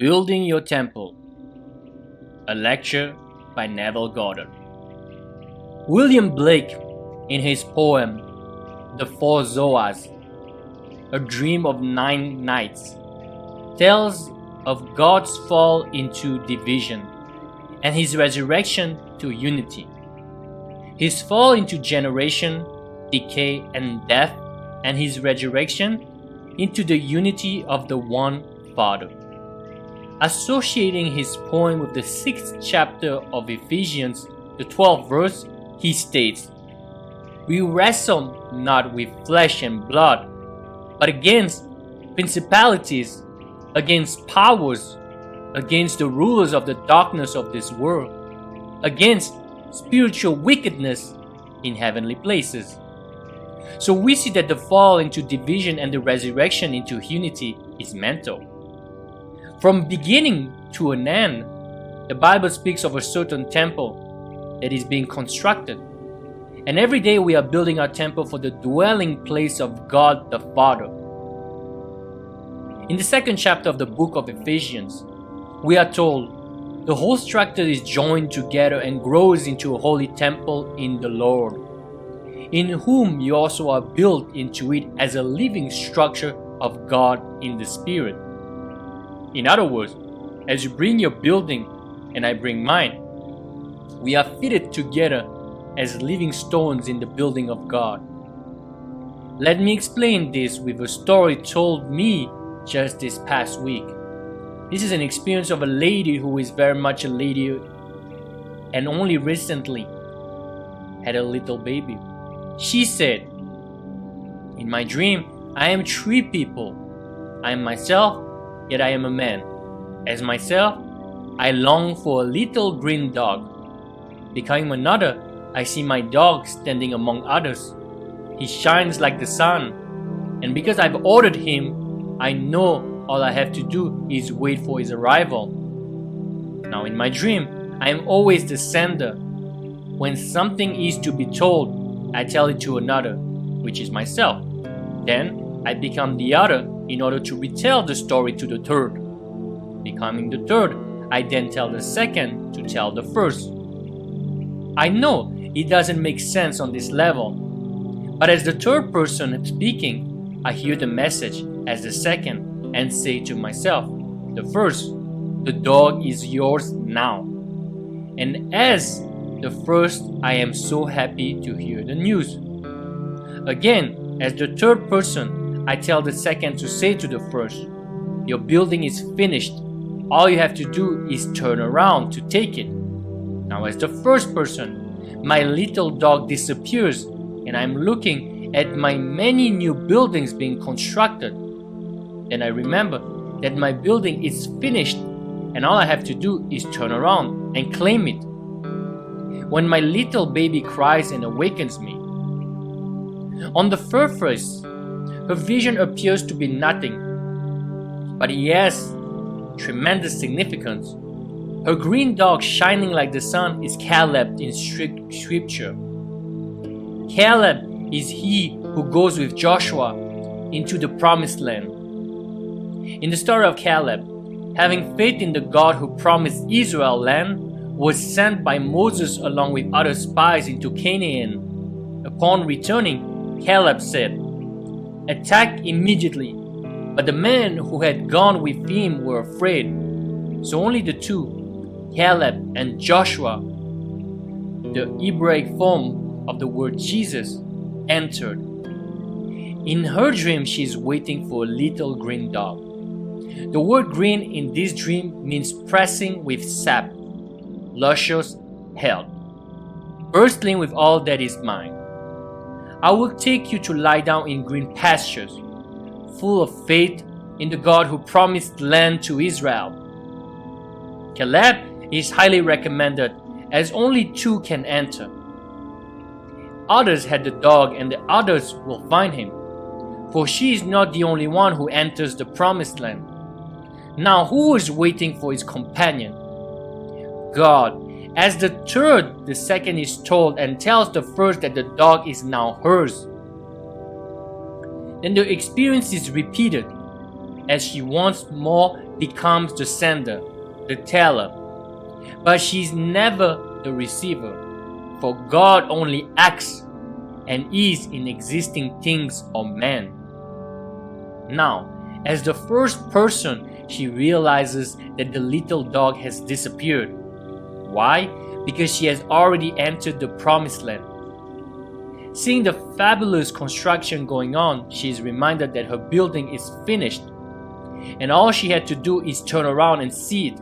Building Your Temple, a lecture by Neville Goddard. William Blake, in his poem The Four Zoas, a dream of 9 nights, tells of God's fall into division and his resurrection to unity. His fall into generation, decay, and death, and his resurrection into the unity of the one Father. Associating his poem with the 6th chapter of Ephesians, the 12th verse, he states, "We wrestle not with flesh and blood, but against principalities, against powers, against the rulers of the darkness of this world, against spiritual wickedness in heavenly places." So we see that the fall into division and the resurrection into unity is mental. From beginning to an end, the Bible speaks of a certain temple that is being constructed. And every day we are building our temple for the dwelling place of God the Father. In the 2nd chapter of the book of Ephesians, we are told, "The whole structure is joined together and grows into a holy temple in the Lord, in whom you also are built into it as a living structure of God in the Spirit." In other words, as you bring your building and I bring mine, we are fitted together as living stones in the building of God. Let me explain this with a story told me just this past week. This is an experience of a lady who is very much a lady and only recently had a little baby. She said, "In my dream, I am 3 people. I am myself, yet I am a man. As myself, I long for a little green dog. Becoming another, I see my dog standing among others. He shines like the sun, and because I've ordered him, I know all I have to do is wait for his arrival. Now in my dream, I am always the sender. When something is to be told, I tell it to another, which is myself. Then I become the other in order to retell the story to the third. Becoming the third, I then tell the second to tell the first." I know it doesn't make sense on this level, but as the third person speaking, I hear the message as the second and say to myself, the first, "The dog is yours now." And as the first, I am so happy to hear the news. Again, as the third person, I tell the second to say to the first, "Your building is finished. All you have to do is turn around to take it." Now as the first person, my little dog disappears and I'm looking at my many new buildings being constructed. Then I remember that my building is finished and all I have to do is turn around and claim it. When my little baby cries and awakens me, on the surface, her vision appears to be nothing, but it has tremendous significance. Her green dog shining like the sun is Caleb in Scripture. Caleb is he who goes with Joshua into the promised land. In the story of Caleb, having faith in the God who promised Israel land, was sent by Moses along with other spies into Canaan. Upon returning, Caleb said, "Attack immediately." But the men who had gone with him were afraid. So only the 2, Caleb and Joshua, the Hebraic form of the word Jesus, entered. In her dream, she is waiting for a little green dog. The word green in this dream means pressing with sap, luscious health, bursting with all that is mine. I will take you to lie down in green pastures, full of faith in the God who promised land to Israel. Caleb is highly recommended as only 2 can enter. Others had the dog and the others will find him, for she is not the only one who enters the promised land. Now who is waiting for his companion? God. As the third, the second is told and tells the first that the dog is now hers. Then the experience is repeated as she once more becomes the sender, the teller. But she's never the receiver, for God only acts and is in existing things or men. Now, as the first person, she realizes that the little dog has disappeared. Why? Because she has already entered the promised land. Seeing the fabulous construction going on, she is reminded that her building is finished, and all she had to do is turn around and see it.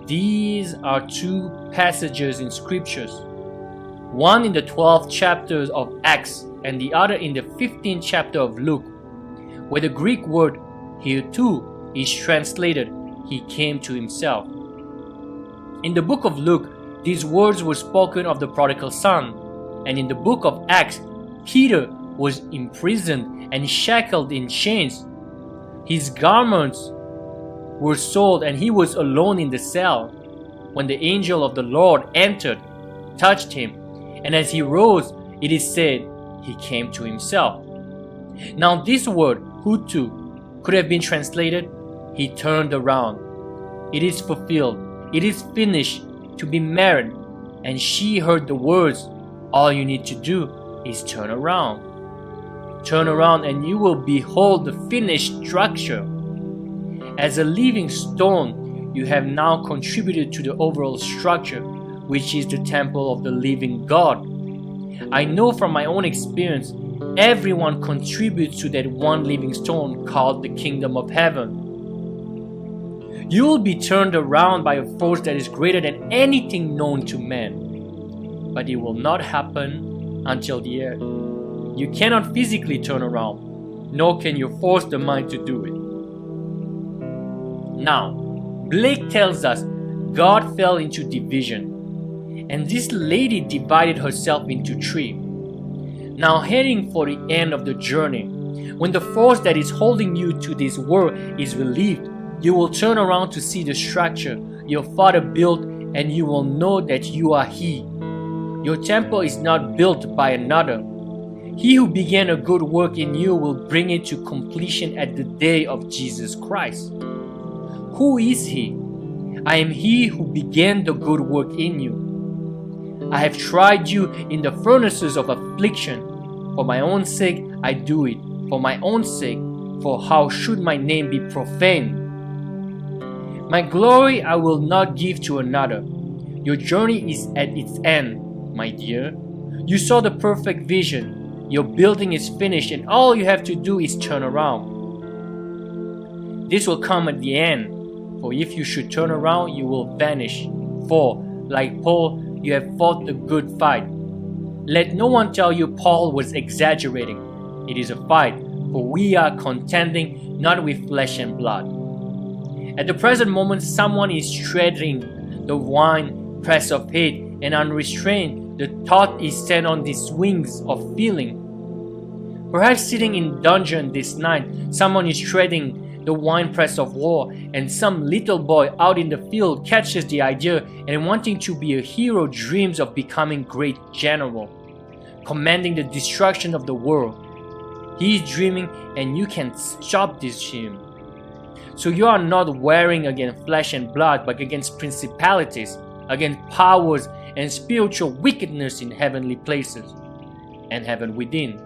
These are two passages in Scriptures, one in the 12th chapter of Acts and the other in the 15th chapter of Luke, where the Greek word here too is translated, "He came to himself." In the book of Luke, these words were spoken of the prodigal son, and in the book of Acts, Peter was imprisoned and shackled in chains. His garments were sold and he was alone in the cell when the angel of the Lord entered, touched him, and as he rose, it is said, he came to himself. Now this word, hutu, could have been translated, he turned around. It is fulfilled, it is finished, to be married, and she heard the words, all you need to do is turn around. Turn around and you will behold the finished structure. As a living stone, you have now contributed to the overall structure, which is the temple of the living God. I know from my own experience, everyone contributes to that one living stone called the kingdom of heaven. You will be turned around by a force that is greater than anything known to man, but it will not happen until the end. You cannot physically turn around, nor can you force the mind to do it. Now, Blake tells us God fell into division, and this lady divided herself into three. Now heading for the end of the journey, when the force that is holding you to this world is relieved, you will turn around to see the structure your father built, and you will know that you are he. Your temple is not built by another. He who began a good work in you will bring it to completion at the day of Jesus Christ. Who is he? I am he who began the good work in you. I have tried you in the furnaces of affliction. For my own sake I do it, for my own sake, for how should my name be profaned? My glory I will not give to another. Your journey is at its end, my dear. You saw the perfect vision. Your building is finished and all you have to do is turn around. This will come at the end, for if you should turn around, you will vanish. For, like Paul, you have fought the good fight. Let no one tell you Paul was exaggerating. It is a fight, for we are contending not with flesh and blood. At the present moment, someone is treading the wine press of hate, and unrestrained, the thought is set on these wings of feeling. Perhaps sitting in dungeon this night, someone is treading the winepress of war, and some little boy out in the field catches the idea and wanting to be a hero dreams of becoming great general, commanding the destruction of the world. He is dreaming and you can stop this dream. So you are not warring against flesh and blood, but against principalities, against powers and spiritual wickedness in heavenly places and heaven within.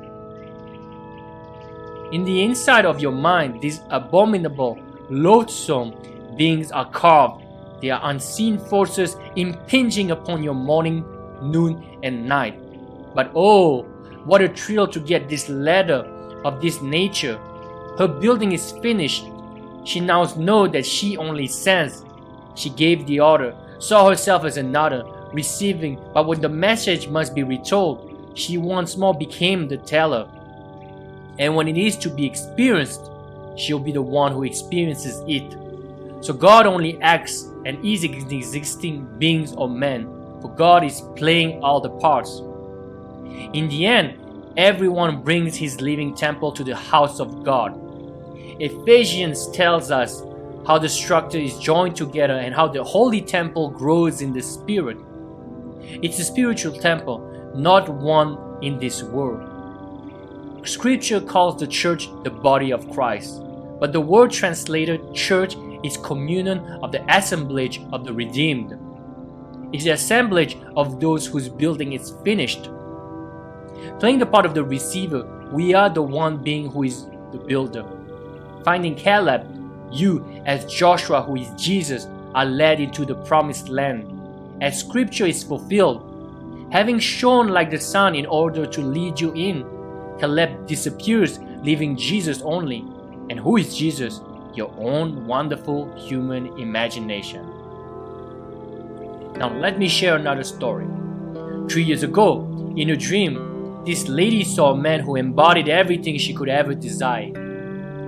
In the inside of your mind, these abominable, loathsome beings are carved. They are unseen forces impinging upon your morning, noon, and night. But oh, what a thrill to get this ladder of this nature. Her building is finished. She now knows that she only sends. She gave the order, saw herself as another, receiving, but when the message must be retold, she once more became the teller. And when it is to be experienced, she'll be the one who experiences it. So God only acts and is existing beings or men, for God is playing all the parts. In the end, everyone brings his living temple to the house of God. Ephesians tells us how the structure is joined together and how the holy temple grows in the spirit. It's a spiritual temple, not one in this world. Scripture calls the church the body of Christ, but the word translated church is communion of the assemblage of the redeemed. It's the assemblage of those whose building is finished. Playing the part of the receiver, we are the one being who is the builder. Finding Caleb, you, as Joshua, who is Jesus, are led into the promised land. As Scripture is fulfilled, having shone like the sun in order to lead you in, Caleb disappears, leaving Jesus only. And who is Jesus? Your own wonderful human imagination. Now let me share another story. 3 years ago, in a dream, this lady saw a man who embodied everything she could ever desire.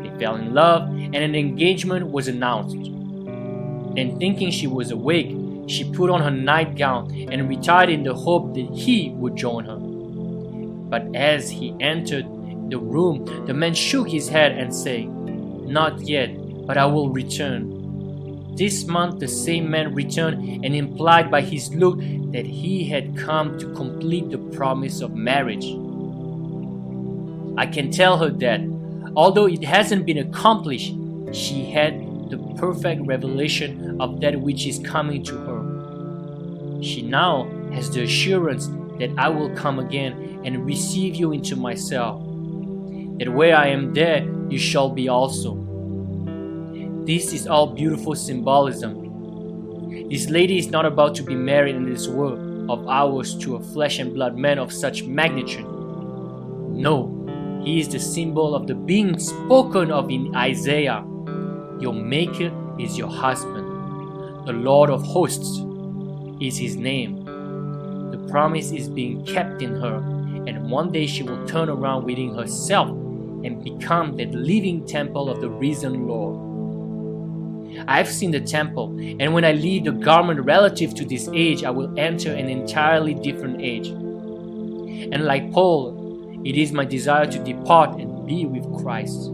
They fell in love and an engagement was announced. Then, thinking she was awake, she put on her nightgown and retired in the hope that he would join her. But as he entered the room, the man shook his head and said, "Not yet, but I will return." This month the same man returned and implied by his look that he had come to complete the promise of marriage. I can tell her that, although it hasn't been accomplished, she had the perfect revelation of that which is coming to her. She now has the assurance that I will come again and receive you into myself, that where I am there you shall be also. This is all beautiful symbolism. This lady is not about to be married in this world of ours to a flesh and blood man of such magnitude. No, he is the symbol of the being spoken of in Isaiah. Your Maker is your husband. The Lord of hosts is his name. The promise is being kept in her, and one day she will turn around within herself and become that living temple of the risen Lord. I've seen the temple, and when I leave the garment relative to this age, I will enter an entirely different age. And like Paul, it is my desire to depart and be with Christ.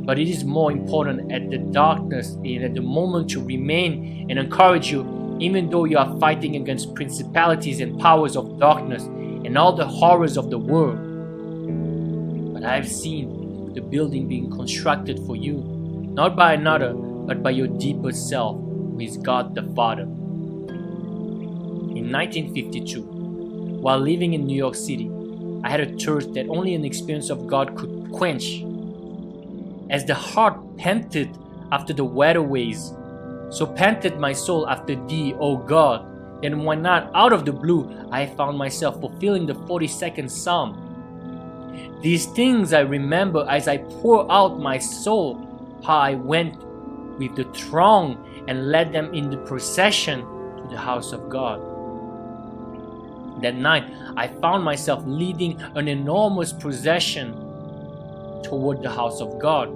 But it is more important at the darkness and at the moment to remain and encourage you, even though you are fighting against principalities and powers of darkness and all the horrors of the world. But I have seen the building being constructed for you, not by another, but by your deeper self, who is God the Father. In 1952, while living in New York City, I had a thirst that only an experience of God could quench. As the heart panted after the waterways, so panted my soul after thee, O God. Then one night, out of the blue, I found myself fulfilling the 42nd Psalm. These things I remember as I pour out my soul, how I went with the throng and led them in the procession to the house of God. That night, I found myself leading an enormous procession toward the house of God.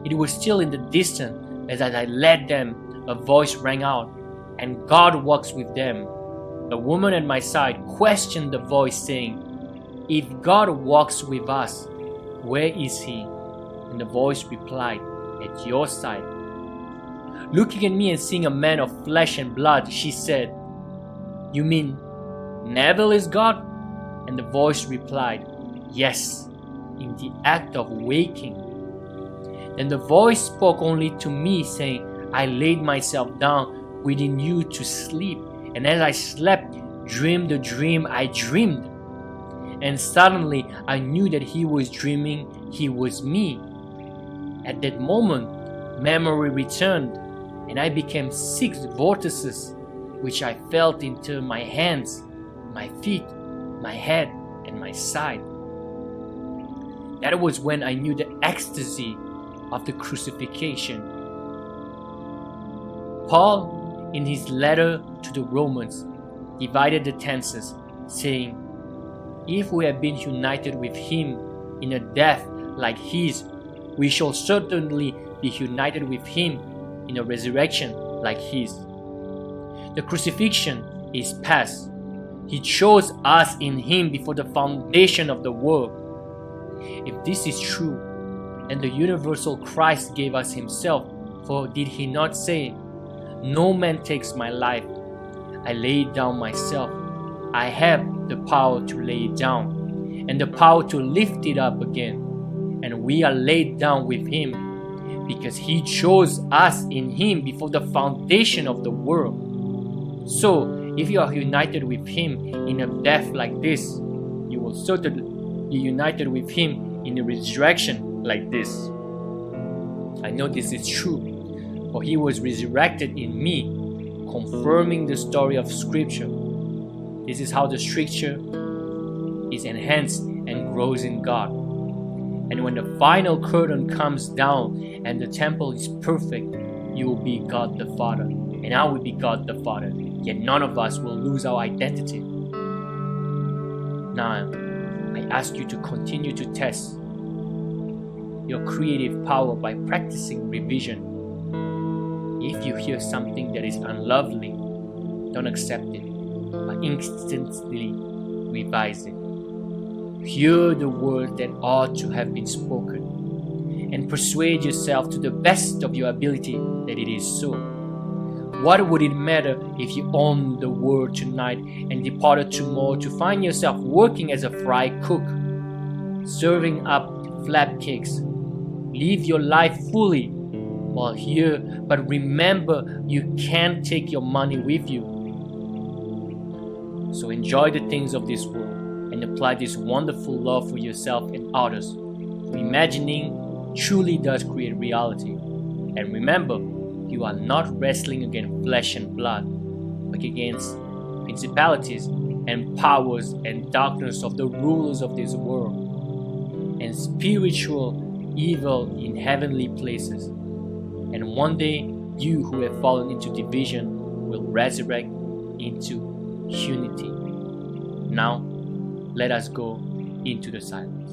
It was still in the distance. As I led them, a voice rang out, "And God walks with them." A woman at my side questioned the voice, saying, "If God walks with us, where is he?" And the voice replied, "At your side." Looking at me and seeing a man of flesh and blood, she said, "You mean Neville is God?" And the voice replied, "Yes, in the act of waking." Then the voice spoke only to me, saying, "I laid myself down within you to sleep, and as I slept, dreamed the dream I dreamed." And suddenly I knew that he was dreaming, he was me. At that moment, memory returned, and I became 6 vortices, which I felt into my hands, my feet, my head, and my side. That was when I knew the ecstasy of the crucifixion. Paul, in his letter to the Romans, divided the tenses, saying, "If we have been united with him in a death like his, we shall certainly be united with him in a resurrection like his." The crucifixion is past. He chose us in him before the foundation of the world. If this is true, then the universal Christ gave us himself, for did he not say, "No man takes my life, I lay it down myself. I have the power to lay it down, and the power to lift it up again." And we are laid down with him, because He chose us in Him before the foundation of the world. So, if you are united with Him in a death like this, you will certainly be united with Him in a resurrection like this. I know this is true, for He was resurrected in me, confirming the story of Scripture. This is how the Scripture is enhanced and grows in God. And when the final curtain comes down and the temple is perfect, you will be God the Father, and I will be God the Father, yet none of us will lose our identity. Now, I ask you to continue to test your creative power by practicing revision. If you hear something that is unlovely, don't accept it, but instantly revise it. Hear the words that ought to have been spoken, and persuade yourself to the best of your ability that it is so. What would it matter if you owned the word tonight and departed tomorrow to find yourself working as a fry cook, serving up flap cakes? Live your life fully while here, but remember you can't take your money with you. So enjoy the things of this world and apply this wonderful love for yourself and others. Imagining truly does create reality. And remember, you are not wrestling against flesh and blood, but against principalities and powers and darkness of the rulers of this world, and spiritual evil in heavenly places. And one day, you who have fallen into division will resurrect into unity. Now, let us go into the silence.